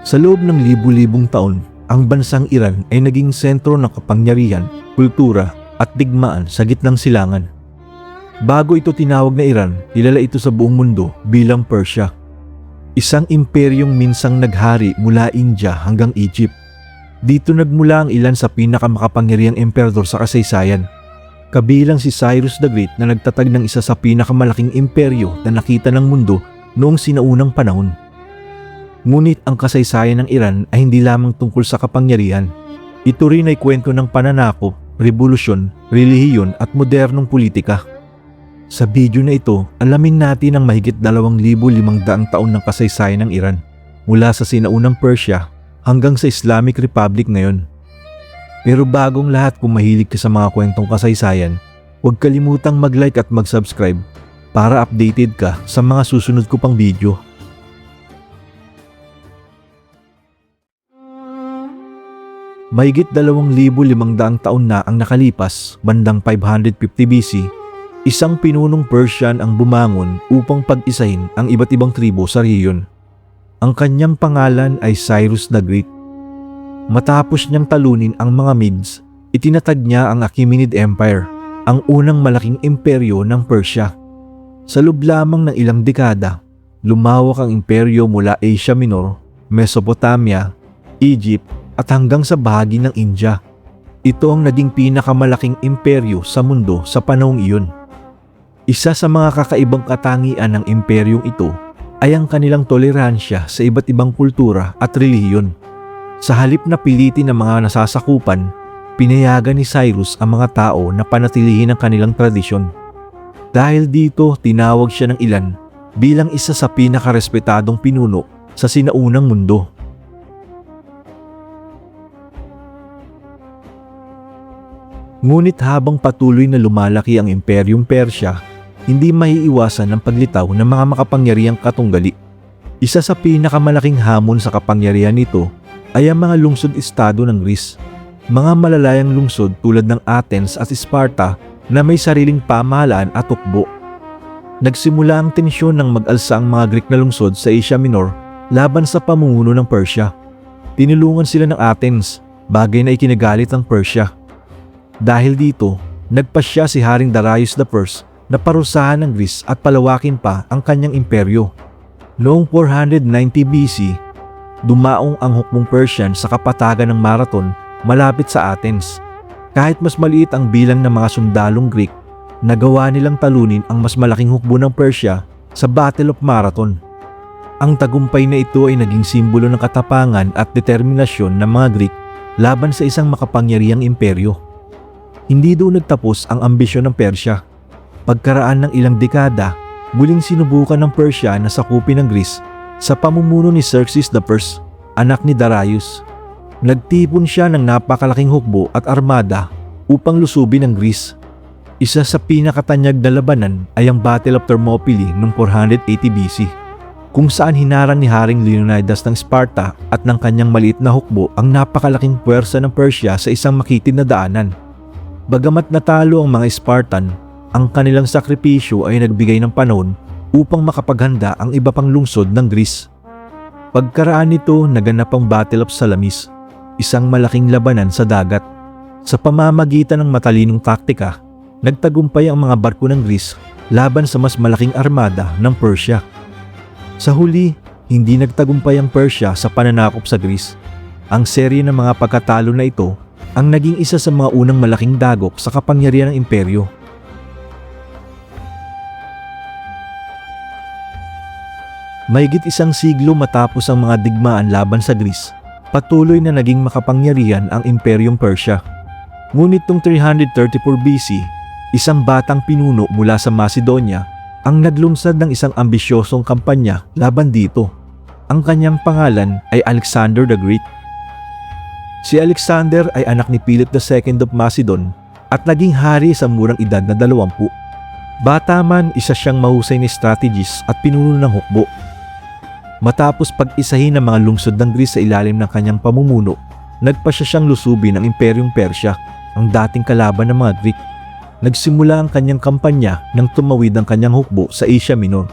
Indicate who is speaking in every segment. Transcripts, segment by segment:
Speaker 1: Sa loob ng libu-libong taon, ang bansang Iran ay naging sentro ng kapangyarihan, kultura at digmaan sa gitnang silangan. Bago ito tinawag na Iran, kilala ito sa buong mundo bilang Persia. Isang imperyong minsang naghari mula India hanggang Egypt. Dito nagmula ang ilan sa pinakamakapangyarihang emperador sa kasaysayan. Kabilang si Cyrus the Great na nagtatag ng isa sa pinakamalaking imperyo na nakita ng mundo noong sinaunang panahon. Ngunit ang kasaysayan ng Iran ay hindi lamang tungkol sa kapangyarihan. Ito rin ay kwento ng pananakop, revolusyon, relihiyon at modernong politika. Sa video na ito, alamin natin ang mahigit 2,500 taon ng kasaysayan ng Iran, mula sa sinaunang Persia hanggang sa Islamic Republic ngayon. Pero bagong lahat, kung mahilig ka sa mga kwentong kasaysayan, huwag kalimutang mag-like at mag-subscribe para updated ka sa mga susunod ko pang video. Mahigit 2,500 taon na ang nakalipas, bandang 550 BC, isang pinunong Persian ang bumangon upang pag-isahin ang iba't ibang tribo sa rehiyon. Ang kanyang pangalan ay Cyrus the Great. Matapos niyang talunin ang mga Medes, itinatag niya ang Achaemenid Empire, ang unang malaking imperyo ng Persia. Sa loob lamang ng ilang dekada, lumawak ang imperyo mula Asia Minor, Mesopotamia, Egypt at hanggang sa bahagi ng India. Ito ang naging pinakamalaking imperyo sa mundo sa panahong iyon. Isa sa mga kakaibang katangian ng imperyong ito ay ang kanilang toleransya sa iba't ibang kultura at relihiyon. Sa halip na pilitin ng mga nasasakupan, pinayagan ni Cyrus ang mga tao na panatilihin ang kanilang tradisyon. Dahil dito, tinawag siya ng ilan bilang isa sa pinakarespetadong pinuno sa sinaunang mundo. Ngunit habang patuloy na lumalaki ang Imperyong Persya, hindi maiiwasan ang paglitaw ng mga makapangyarihang katunggali. Isa sa pinakamalaking hamon sa kapangyarihan nito ay ang mga lungsod-estado ng Greece. Mga malalayang lungsod tulad ng Athens at Sparta na may sariling pamahalaan at tukbo. Nagsimula ang tensyon nang mag-alsa ang mga Greek na lungsod sa Asia Minor laban sa pamumuno ng Persia. Tinulungan sila ng Athens, bagay na ikinagalit ng Persia. Dahil dito, nagpasya si Haring Darius I na parusahan ng Greece at palawakin pa ang kanyang imperyo. Noong 490 BC, dumaong ang hukbong Persian sa kapatagan ng Marathon malapit sa Athens. Kahit mas maliit ang bilang ng mga sundalong Greek, nagawa nilang talunin ang mas malaking hukbo ng Persia sa Battle of Marathon. Ang tagumpay na ito ay naging simbolo ng katapangan at determinasyon ng mga Greek laban sa isang makapangyarihang imperyo. Hindi doon nagtapos ang ambisyon ng Persya. Pagkaraan ng ilang dekada, muling sinubukan ng Persya na sakupin ng Greece sa pamumuno ni Xerxes I, anak ni Darius. Nagtipon siya ng napakalaking hukbo at armada upang lusubin ang Greece. Isa sa pinakatanyag na labanan ay ang Battle of Thermopylae noong 480 BC, kung saan hinarang ni Haring Leonidas ng Sparta at ng kanyang maliit na hukbo ang napakalaking puwersa ng Persya sa isang makitid na daanan. Bagamat natalo ang mga Spartan, ang kanilang sakripisyo ay nagbigay ng panahon upang makapaghanda ang iba pang lungsod ng Greece. Pagkaraan nito, naganap ang Battle of Salamis, isang malaking labanan sa dagat. Sa pamamagitan ng matalinong taktika, nagtagumpay ang mga barko ng Greece laban sa mas malaking armada ng Persia. Sa huli, hindi nagtagumpay ang Persia sa pananakop sa Greece. Ang serye ng mga pagkatalo na ito ang naging isa sa mga unang malaking dagok sa kapangyarihan ng imperyo. Mahigit isang siglo matapos ang mga digmaan laban sa Greece, patuloy na naging makapangyarihan ang Imperyong Persya. Ngunit noong 334 BC, isang batang pinuno mula sa Macedonia ang naglunsad ng isang ambisyosong kampanya laban dito. Ang kanyang pangalan ay Alexander the Great. Si Alexander ay anak ni Philip II of Macedon at naging hari sa murang edad na 20. Bata man, isa siyang mahusay na strategist at pinuno ng hukbo. Matapos pag-isahin ng mga lungsod ng Greece sa ilalim ng kanyang pamumuno, nagpasya siyang lusubin ang Imperyong Persya, ang dating kalaban ng mga Greek. Nagsimula ang kanyang kampanya nang tumawid ang kanyang hukbo sa Asia Minor.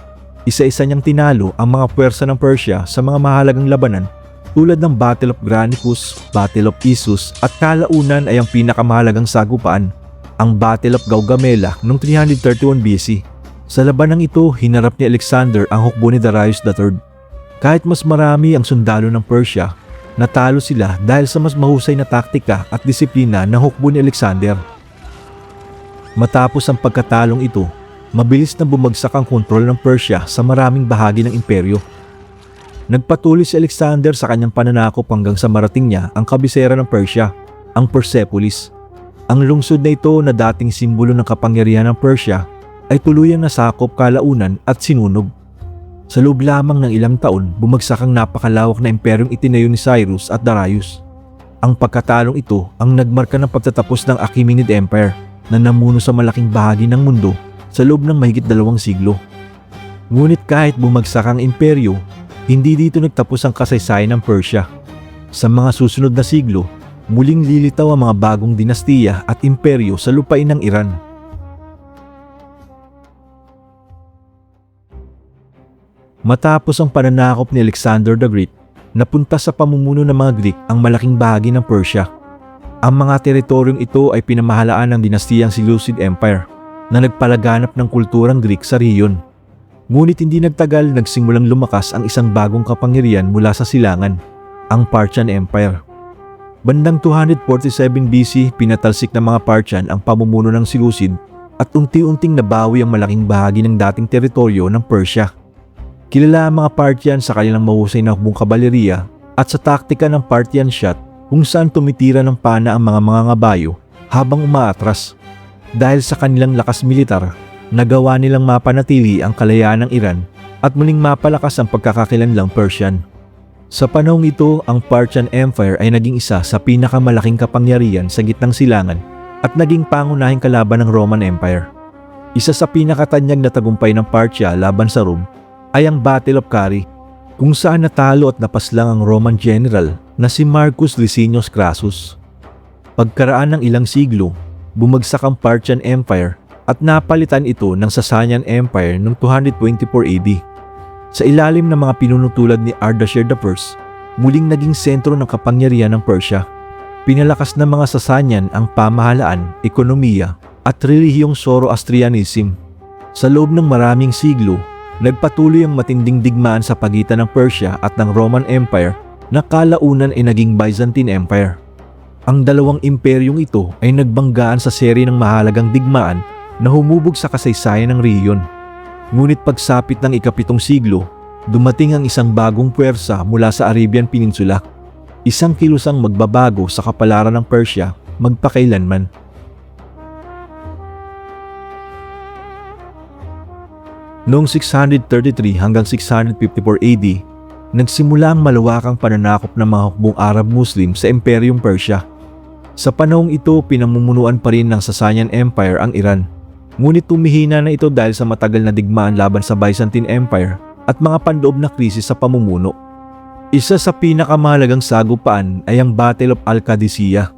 Speaker 1: Isa-isa niyang tinalo ang mga puwersa ng Persya sa mga mahalagang labanan Tulad ng Battle of Granicus, Battle of Issus at kalaunan ay ang pinakamahalagang sagupaan, ang Battle of Gaugamela noong 331 BC. Sa labanang ito, hinarap ni Alexander ang hukbo ni Darius III. Kahit mas marami ang sundalo ng Persia, natalo sila dahil sa mas mahusay na taktika at disiplina ng hukbo ni Alexander. Matapos ang pagkatalong ito, mabilis na bumagsak ang kontrol ng Persia sa maraming bahagi ng imperyo. Nagpatuloy si Alexander sa kanyang pananakop hanggang sa marating niya ang kabisera ng Persia, ang Persepolis. Ang lungsod na ito na dating simbolo ng kapangyarihan ng Persia ay tuluyang nasakop kalaunan at sinunog. Sa loob lamang ng ilang taon, bumagsak ang napakalawak na imperyong itinayo ni Cyrus at Darius. Ang pagkatalong ito ang nagmarka ng pagtatapos ng Achaemenid Empire na namuno sa malaking bahagi ng mundo sa loob ng mahigit 2 siglo. Ngunit kahit bumagsak ang imperyo, hindi dito nagtapos ang kasaysayan ng Persia. Sa mga susunod na siglo, muling lilitaw ang mga bagong dinastiya at imperyo sa lupain ng Iran. Matapos ang pananakop ni Alexander the Great, napunta sa pamumuno ng mga Greek ang malaking bahagi ng Persia. Ang mga teritoryong ito ay pinamahalaan ng dinastiyang Seleucid Empire na nagpalaganap ng kulturang Greek sa rehiyon. Ngunit hindi nagtagal nagsimulang lumakas ang isang bagong kapangyarihan mula sa silangan, ang Parthian Empire. Bandang 247 BC, pinatalsik ng mga Parthian ang pamumuno ng Seleucid at unti-unting nabawi ang malaking bahagi ng dating teritoryo ng Persia. Kilala ang mga Parthian sa kanilang mahusay na hukbong kabaleriya at sa taktika ng Parthian shot kung saan tumitira ng pana ang mga mangangabayo habang umaatras. Dahil sa kanilang lakas militar, nagawa nilang mapanatili ang kalayaan ng Iran at muling mapalakas ang pagkakakilanlang Persian. Sa panahong ito, ang Parthian Empire ay naging isa sa pinakamalaking kapangyarihan sa gitnang silangan at naging pangunahing kalaban ng Roman Empire. Isa sa pinakatanyag na tagumpay ng Parthia laban sa Rome ay ang Battle of Carrhae, kung saan natalo at napaslang ang Roman general na si Marcus Licinius Crassus. Pagkaraan ng ilang siglo, bumagsak ang Parthian Empire at napalitan ito ng Sasanian Empire noong 224 AD. Sa ilalim ng mga pinuno tulad ni Ardashir I, muling naging sentro ng kapangyarihan ng Persia. Pinalakas ng mga Sasanian ang pamahalaan, ekonomiya at relihiyong Zoroastrianism. Sa loob ng maraming siglo, nagpatuloy ang matinding digmaan sa pagitan ng Persia at ng Roman Empire na kalaunan ay naging Byzantine Empire. Ang dalawang imperyong ito ay nagbanggaan sa serye ng mahalagang digmaan na humubog sa kasaysayan ng rehiyon. Ngunit pagsapit ng ika-7 siglo, dumating ang isang bagong puwersa mula sa Arabian Peninsula, isang kilusang magbabago sa kapalaran ng Persia magpakailanman. Noong 633 hanggang 654 AD, nagsimula ang malawakang pananakop ng mga hukbong Arab-Muslim sa Imperyong Persia. Sa panahong ito, pinamumunuan pa rin ng Sasanian Empire ang Iran. Ngunit tumihina na ito dahil sa matagal na digmaan laban sa Byzantine Empire at mga panloob na krisis sa pamumuno. Isa sa pinakamahalagang sagupaan ay ang Battle of Al-Qadisiyah,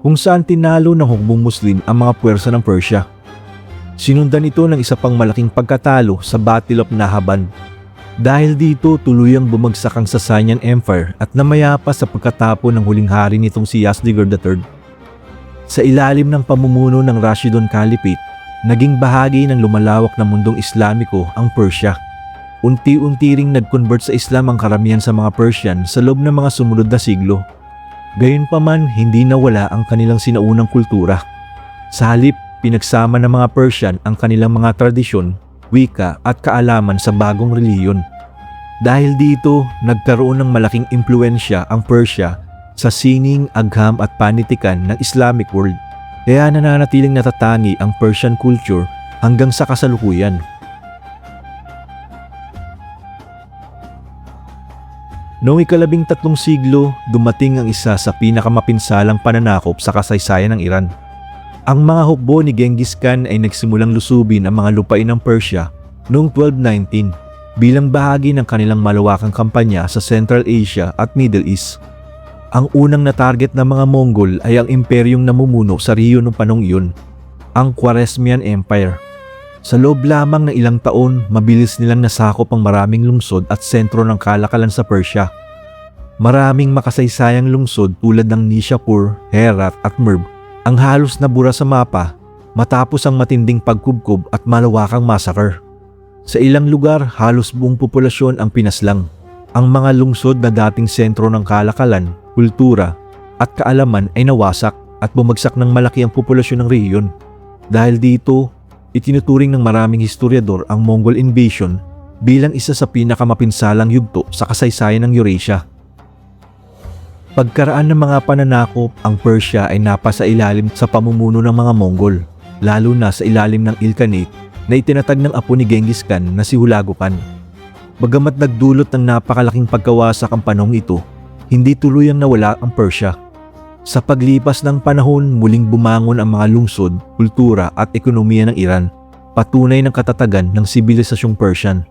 Speaker 1: kung saan tinalo ng hukbong Muslim ang mga puwersa ng Persia. Sinundan ito ng isa pang malaking pagkatalo sa Battle of Nahaban. Dahil dito, tuluyang bumagsak ang Sasanian Empire at namayapa sa pagkatapon ng huling hari nitong si Yazdegerd III. Sa ilalim ng pamumuno ng Rashidun Caliphate, naging bahagi ng lumalawak na mundong Islamiko ang Persia. Unti-unti ring nag-convert sa Islam ang karamihan sa mga Persian sa loob ng mga sumunod na siglo. Gayunpaman, hindi nawala ang kanilang sinaunang kultura. Sa halip, pinagsama ng mga Persian ang kanilang mga tradisyon, wika at kaalaman sa bagong relihiyon. Dahil dito, nagkaroon ng malaking impluensya ang Persia sa sining, agham at panitikan ng Islamic world. Kaya nananatiling natatangi ang Persian culture hanggang sa kasalukuyan. Noong ika-13 siglo, dumating ang isa sa pinakamapinsalang pananakop sa kasaysayan ng Iran. Ang mga hukbo ni Genghis Khan ay nagsimulang lusubin ang mga lupain ng Persia noong 1219 bilang bahagi ng kanilang malawakang kampanya sa Central Asia at Middle East. Ang unang na-target ng mga Mongol ay ang imperyong namumuno sa rehiyon ng panahong iyon, ang Khwarezmian Empire. Sa loob lamang ng ilang taon, mabilis nilang nasakop ang maraming lungsod at sentro ng kalakalan sa Persia. Maraming makasaysayang lungsod tulad ng Nishapur, Herat at Merv ang halos nabura sa mapa matapos ang matinding pagkubkob at malawakang massacre. Sa ilang lugar, halos buong populasyon ang pinaslang. Ang mga lungsod na dating sentro ng kalakalan, kultura at kaalaman ay nawasak at bumagsak ng malaki ang populasyon ng rehiyon. Dahil dito, itinuturing ng maraming historiador ang Mongol invasion bilang isa sa pinakamapinsalang yugto sa kasaysayan ng Eurasia. Pagkaraan ng mga pananakop, ang Persia ay napasa ilalim sa pamumuno ng mga Mongol, lalo na sa ilalim ng Ilkhanate na itinatag ng apo ni Genghis Khan na si Hulagu Khan. Bagamat nagdulot ng napakalaking pagkawasak ang panahong ito, hindi tuluyang nawala ang Persia. Sa paglipas ng panahon, muling bumangon ang mga lungsod, kultura at ekonomiya ng Iran, patunay ng katatagan ng sibilisasyong Persian.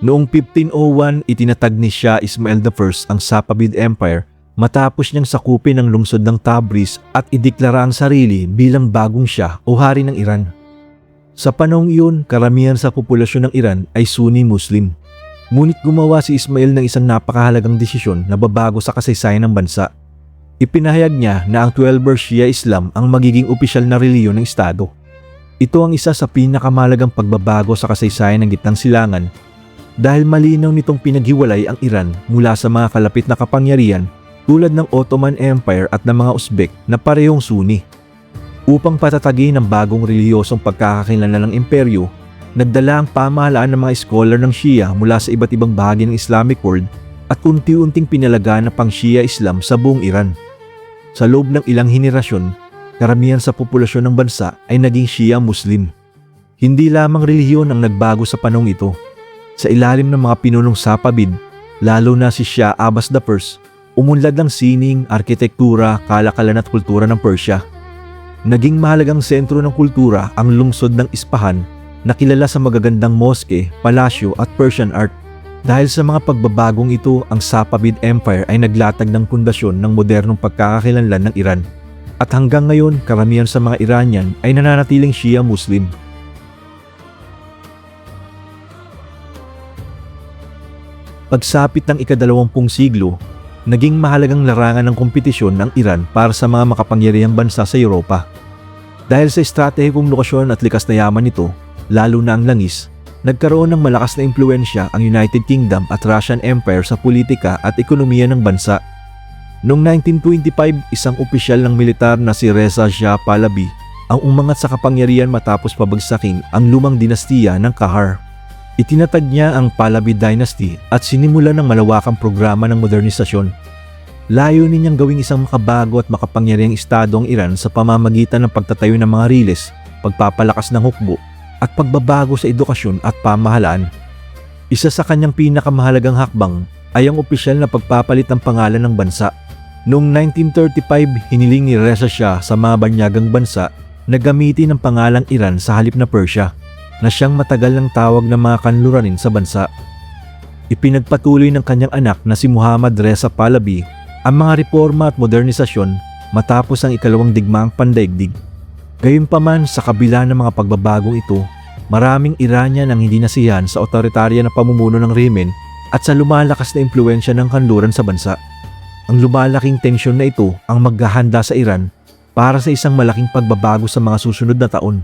Speaker 1: Noong 1501, itinatag ni Shah Ismail I ang Safavid Empire matapos niyang sakupin ang lungsod ng Tabriz at ideklara ang sarili bilang bagong Shah o hari ng Iran. Sa panahong iyon, karamihan sa populasyon ng Iran ay Sunni Muslim. Ngunit gumawa si Ismail ng isang napakahalagang desisyon na babago sa kasaysayan ng bansa. Ipinahayag niya na ang 12-bar Shia Islam ang magiging opisyal na relihiyon ng Estado. Ito ang isa sa pinakamahalagang pagbabago sa kasaysayan ng Gitnang Silangan dahil malinaw nitong pinaghiwalay ang Iran mula sa mga kalapit na kapangyarihan tulad ng Ottoman Empire at ng mga Uzbek na parehong Sunni. Upang patatagin ang bagong relihiyosong pagkakakilanlan ng imperyo, nagdala ang pamahalaan ng mga scholar ng Shia mula sa iba't ibang bahagi ng Islamic world at unti-unting pinalagaan ang pang-Shia Islam sa buong Iran. Sa loob ng ilang henerasyon, karamihan sa populasyon ng bansa ay naging Shia Muslim. Hindi lamang relihiyon ang nagbago sa panahong ito. Sa ilalim ng mga pinunong Safavid, lalo na si Shah Abbas I, umunlad ang sining, arkitektura, kalakalan at kultura ng Persia. Naging mahalagang sentro ng kultura ang lungsod ng Isfahan na kilala sa magagandang moske, palasyo at Persian art. Dahil sa mga pagbabagong ito, ang Safavid Empire ay naglatag ng pundasyon ng modernong pagkakakilanlan ng Iran. At hanggang ngayon, karamihan sa mga Iranian ay nananatiling Shia Muslim. Pagsapit ng ika-20 siglo, naging mahalagang larangan ng kompetisyon ng Iran para sa mga makapangyarihang bansa sa Europa. Dahil sa estratehikong lokasyon at likas na yaman nito, lalo na ang langis, nagkaroon ng malakas na impluensya ang United Kingdom at Russian Empire sa politika at ekonomiya ng bansa. Noong 1925, isang opisyal ng militar na si Reza Shah Pahlavi ang umangat sa kapangyarihan matapos pabagsakin ang lumang dinastiya ng Kahar. Itinatag niya ang Pahlavi Dynasty at sinimulan ng malawakang programa ng modernisasyon. Layunin niyang gawing isang makabago at makapangyarihang estado ang Iran sa pamamagitan ng pagtatayo ng mga riles, pagpapalakas ng hukbo, at pagbabago sa edukasyon at pamahalaan. Isa sa kanyang pinakamahalagang hakbang ay ang opisyal na pagpapalit ng pangalan ng bansa. Noong 1935, hiniling ni Reza Shah sa mga banyagang bansa na gamitin ang pangalang Iran sa halip na Persia, na siyang matagal ng tawag ng mga kanluranin sa bansa. Ipinagpatuloy ng kanyang anak na si Muhammad Reza Pahlavi ang mga reforma at modernisasyon matapos ang ikalawang digmaang pandaigdig. Gayunpaman, sa kabila ng mga pagbabagong ito, maraming Iranian ang hindi nasiyahan sa otoritarya na pamumuno ng rehimen at sa lumalakas na impluensya ng kanluran sa bansa. Ang lumalaking tensyon na ito ang maghahanda sa Iran para sa isang malaking pagbabago sa mga susunod na taon.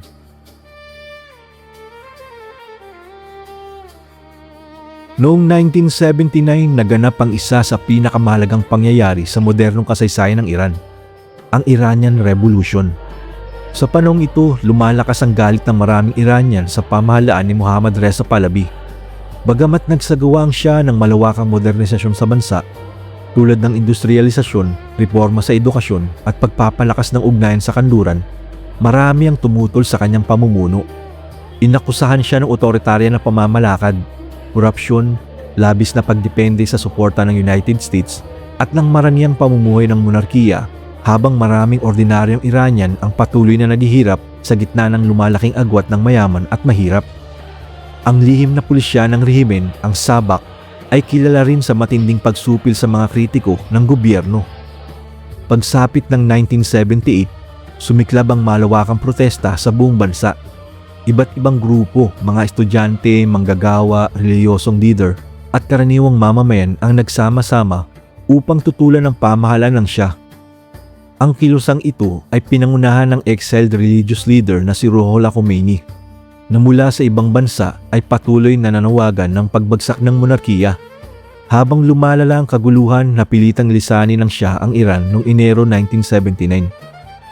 Speaker 1: Noong 1979, naganap ang isa sa pinakamahalagang pangyayari sa modernong kasaysayan ng Iran, ang Iranian Revolution. Sa panahong ito, lumalakas ang galit ng maraming Iranian sa pamahalaan ni Muhammad Reza Pahlavi. Bagamat nagsagawa ang Shah ng malawakang modernisasyon sa bansa, tulad ng industrialisasyon, reforma sa edukasyon at pagpapalakas ng ugnayan sa kanluran, marami ang tumutol sa kanyang pamumuno. Inakusahan siya ng otoritarya na pamamalakad, korupsyon, labis na pagdepende sa suporta ng United States at ng maraniang pamumuhay ng monarkiya, habang maraming ordinaryong Iranian ang patuloy na naghihirap sa gitna ng lumalaking agwat ng mayaman at mahirap. Ang lihim na pulisya ng rehimen, ang Sabak, ay kilala rin sa matinding pagsupil sa mga kritiko ng gobyerno. Pagsapit ng 1978, sumiklab ang malawakang protesta sa buong bansa. Iba't ibang grupo, mga estudyante, manggagawa, reliyosong leader, at karaniwang mamamayan ang nagsama-sama upang tutulan ng pamahalaan ng Shah. Ang kilusang ito ay pinangunahan ng exiled religious leader na si Ruhollah Khomeini, na mula sa ibang bansa ay patuloy na nanawagan ng pagbagsak ng monarkiya. Habang lumalala ang kaguluhan, napilitang lisanin ng Shah ang Iran noong Enero 1979.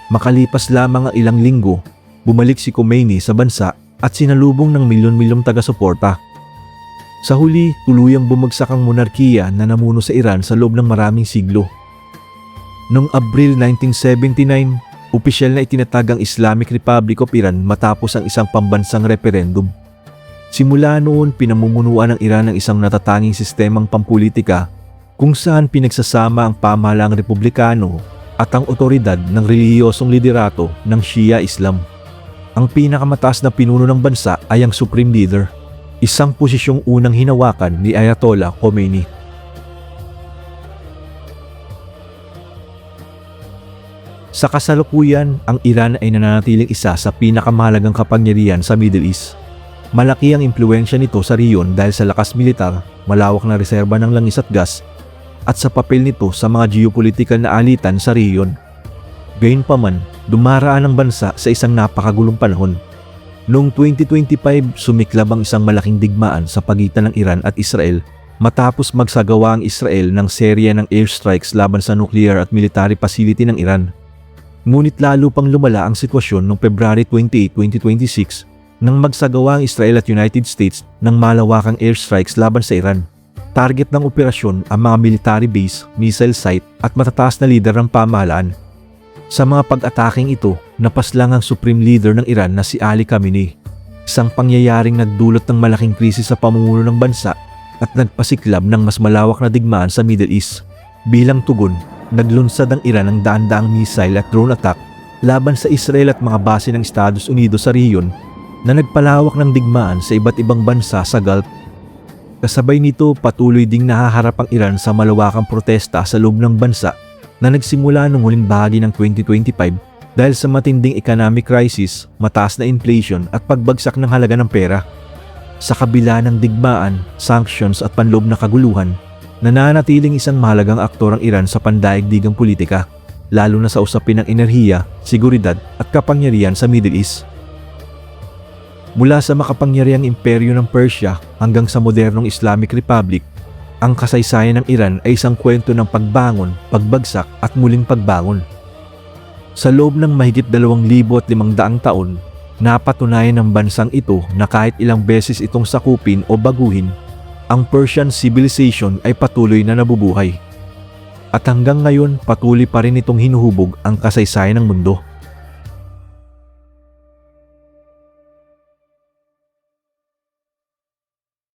Speaker 1: Makalipas lamang ang ilang linggo, bumalik si Khomeini sa bansa at sinalubong ng milyon-milyong taga-suporta. Sa huli, tuluyang bumagsak ang monarkiya na namuno sa Iran sa loob ng maraming siglo. Noong Abril 1979, opisyal na itinatag ang Islamic Republic of Iran matapos ang isang pambansang referendum. Simula noon, pinamumunuan ng Iran ng isang natatanging sistemang pampulitika kung saan pinagsasama ang pamahalaang republikano at ang otoridad ng relihiyosong liderato ng Shia Islam. Ang pinakamataas na pinuno ng bansa ay ang Supreme Leader, isang posisyong unang hinawakan ni Ayatollah Khomeini. Sa kasalukuyan, ang Iran ay nananatiling isa sa pinakamahalagang kapangyarihan sa Middle East. Malaki ang impluwensya nito sa rehiyon dahil sa lakas militar, malawak na reserba ng langis at gas, at sa papel nito sa mga geopolitikal na alitan sa rehiyon. Gayunpaman, dumaraan ang bansa sa isang napakagulong panahon. Noong 2025, sumiklab ang isang malaking digmaan sa pagitan ng Iran at Israel matapos magsagawa ang Israel ng serye ng airstrikes laban sa nuclear at military facility ng Iran. Ngunit lalo pang lumala ang sitwasyon noong February 28, 2026 nang magsagawa ang Israel at United States ng malawakang airstrikes laban sa Iran. Target ng operasyon ang mga military base, missile site at matataas na lider ng pamahalaan. Sa mga pag-ataking ito, napaslang ang Supreme Leader ng Iran na si Ali Khamenei, isang pangyayaring nagdulot ng malaking krisis sa pamumuno ng bansa at nagpasiklab ng mas malawak na digmaan sa Middle East. Bilang tugon, naglunsad ang Iran ng daan-daang missile at drone attack laban sa Israel at mga base ng Estados Unidos sa rehiyon na nagpalawak ng digmaan sa iba't ibang bansa sa Gulf. Kasabay nito, patuloy ding nahaharap ang Iran sa malawakang protesta sa loob ng bansa na nagsimula noong huling bahagi ng 2025 dahil sa matinding economic crisis, mataas na inflation at pagbagsak ng halaga ng pera. Sa kabila ng digmaan, sanctions at panloob na kaguluhan, nananatiling isang mahalagang aktor ang Iran sa pandaigdigang politika, lalo na sa usapin ng enerhiya, seguridad at kapangyarihan sa Middle East. Mula sa makapangyarihang imperyo ng Persia hanggang sa modernong Islamic Republic, ang kasaysayan ng Iran ay isang kwento ng pagbangon, pagbagsak at muling pagbangon. Sa loob ng mahigit 2,500 taon, napatunayan ng bansang ito na kahit ilang beses itong sakupin o baguhin, ang Persian civilization ay patuloy na nabubuhay. At hanggang ngayon, patuloy pa rin itong hinuhubog ang kasaysayan ng mundo.